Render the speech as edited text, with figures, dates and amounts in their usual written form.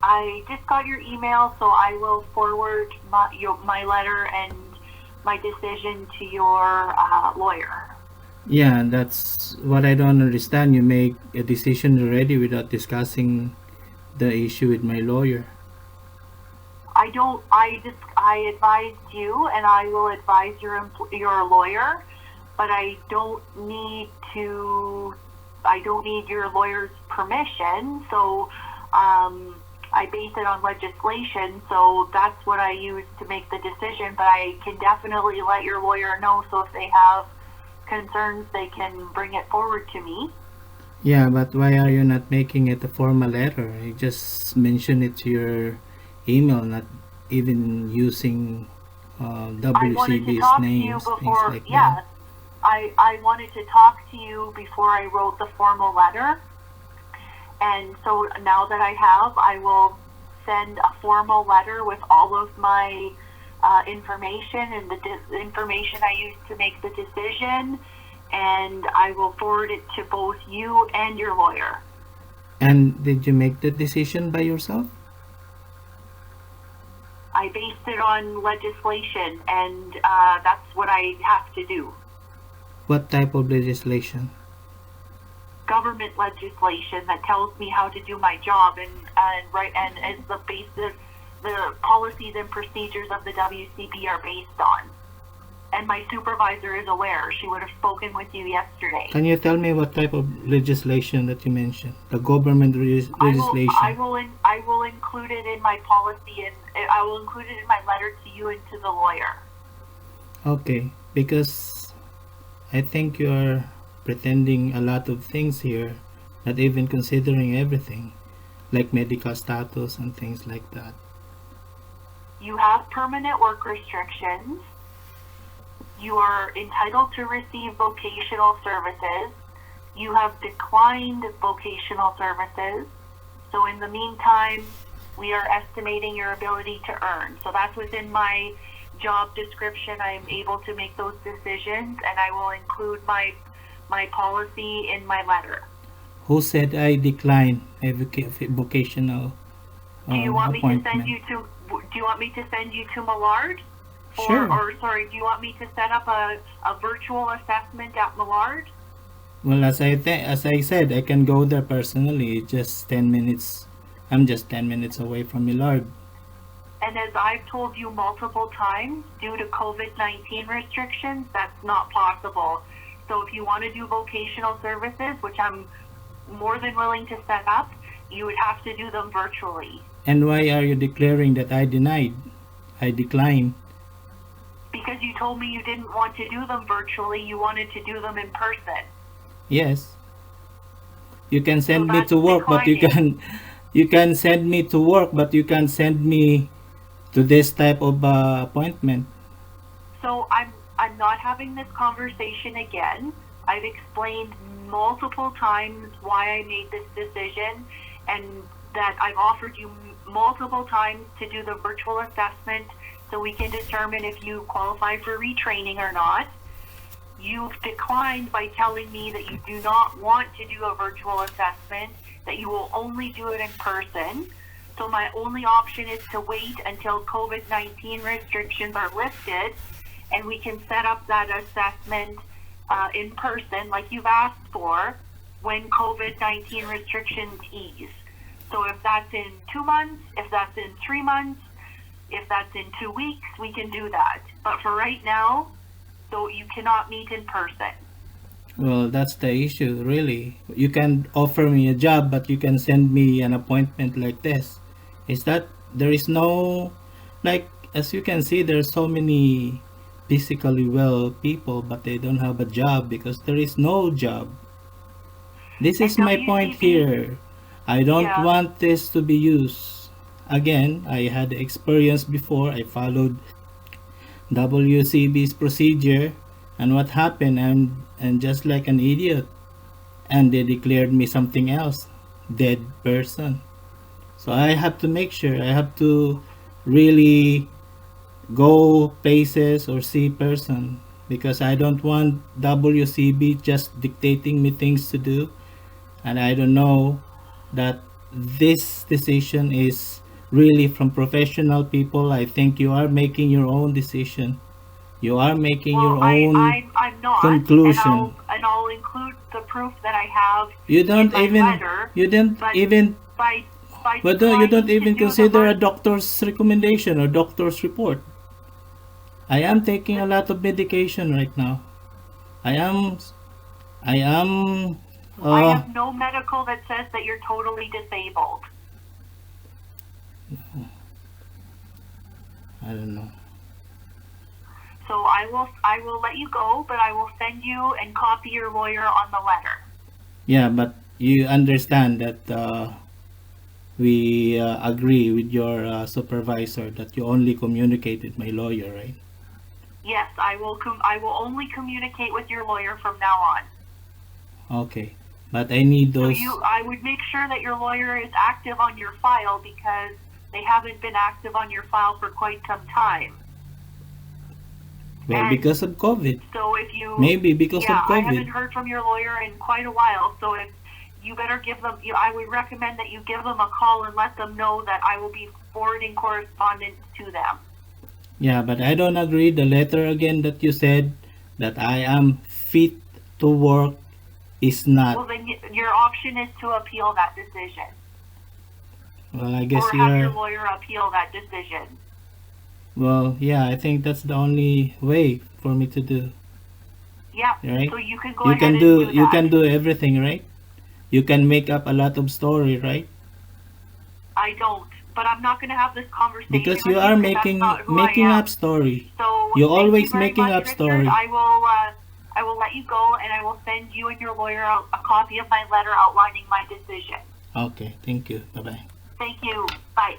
I just got your email, so I will forward my letter and my decision to your lawyer. Yeah, that's what I don't understand. You make a decision already without discussing the issue with my lawyer. I don't. I advised you, and I will advise your lawyer, but I don't need to. I don't need your lawyer's permission. So, I base it on legislation. So that's what I use to make the decision. But I can definitely let your lawyer know. So if they have concerns, they can bring it forward to me. Yeah, but why are you not making it a formal letter? You just mention it to your email, not even using I wanted to WCB's talk to you names, things before. like that. Yes, I wanted to talk to you before I wrote the formal letter. And so now that I have, I will send a formal letter with all of my information and the information I used to make the decision. And I will forward it to both you and your lawyer. And did you make the decision by yourself? I based it on legislation, and that's what I have to do. What type of legislation? Government legislation that tells me how to do my job, and is the basis, the policies and procedures of the WCB are based on. And my supervisor is aware. She would have spoken with you yesterday. Can you tell me what type of legislation that you mentioned? The government legislation. I will include it in my policy, and I will include it in my letter to you and to the lawyer. Okay, because I think you are pretending a lot of things here, not even considering everything, like medical status and things like that. You have permanent work restrictions. You are entitled to receive vocational services. You have declined vocational services. So in the meantime, we are estimating your ability to earn. So that's within my job description. I am able to make those decisions, and I will include my policy in my letter. Who said I decline a vocational Do you want me to send appointment? you to? Do you want me to send you to Millard? Sure. Or sorry, do you want me to set up a virtual assessment at Millard? Well, as I said, I can go there personally. Just 10 minutes. I'm just 10 minutes away from Millard. And as I've told you multiple times, due to COVID-19 restrictions, that's not possible. So if you want to do vocational services, which I'm more than willing to set up, you would have to do them virtually. And why are you declaring that I denied? I declined. Because you told me you didn't want to do them virtually, you wanted to do them in person. Yes. You can send So me that's to work, but declining. you can send me to work, but you can send me to this type of appointment. So I'm not having this conversation again. I've explained multiple times why I made this decision, and that I've offered you multiple times to do the virtual assessment so we can determine if you qualify for retraining or not. You've declined by telling me that you do not want to do a virtual assessment, that you will only do it in person. So my only option is to wait until COVID-19 restrictions are lifted, and we can set up that assessment in person like you've asked for when COVID-19 restrictions ease. So if that's in 2 months, if that's in 3 months, if that's in 2 weeks, we can do that. But for right now, so you cannot meet in person. Well, that's the issue, really. You can offer me a job, but you can send me an appointment like this. Is that there is no, like, as you can see, there's so many physically well people, but they don't have a job because there is no job. This And is my point WCB, here. I don't yeah, want this to be used. Again, I had experience before. I followed WCB's procedure, and what happened? I'm just like an idiot, and they declared me something else, dead person. So I have to make sure. I have to really go places or see person because I don't want WCB just dictating me things to do, and I don't know that this decision is really from professional people. I think you are making your own decision. You are making your Well, own I'm not, conclusion. and I'll include the proof that I have You in don't my even, letter. you don't But even, by but you don't declining to even do the consider a month, doctor's recommendation or doctor's report. I am taking a lot of medication right now. I am, I am, I uh, have no medical that says that you're totally disabled. I don't know. So I will let you go, but I will send you and copy your lawyer on the letter. Yeah, but you understand that we agree with your supervisor that you only communicate with my lawyer, right? Yes, I will only communicate with your lawyer from now on. Okay, but I need So those. I would make sure that your lawyer is active on your file because they haven't been active on your file for quite some time. Well, And because of COVID. so if you Maybe because of yeah, I haven't COVID. heard from your lawyer in quite a while. So if you better give them, I would recommend that you give them a call and let them know that I will be forwarding correspondence to them. Yeah, but I don't agree. The letter again that you said that I am fit to work is Well, not. then your option is to appeal that decision, Well, I guess or you have your are. lawyer appeal that decision. Well, yeah, I think that's the only way for me to do. Yeah. Right? So you can go ahead and do You that. can do everything, right? You can make up a lot of story, right? I don't, but I'm not going to have this conversation Because with you you are because that's not who I making am. up story. So You're thank you always very making much, up Richard. story. I will let you go, and I will send you and your lawyer a copy of my letter outlining my decision. Okay, thank you. Bye bye. Thank you. Bye.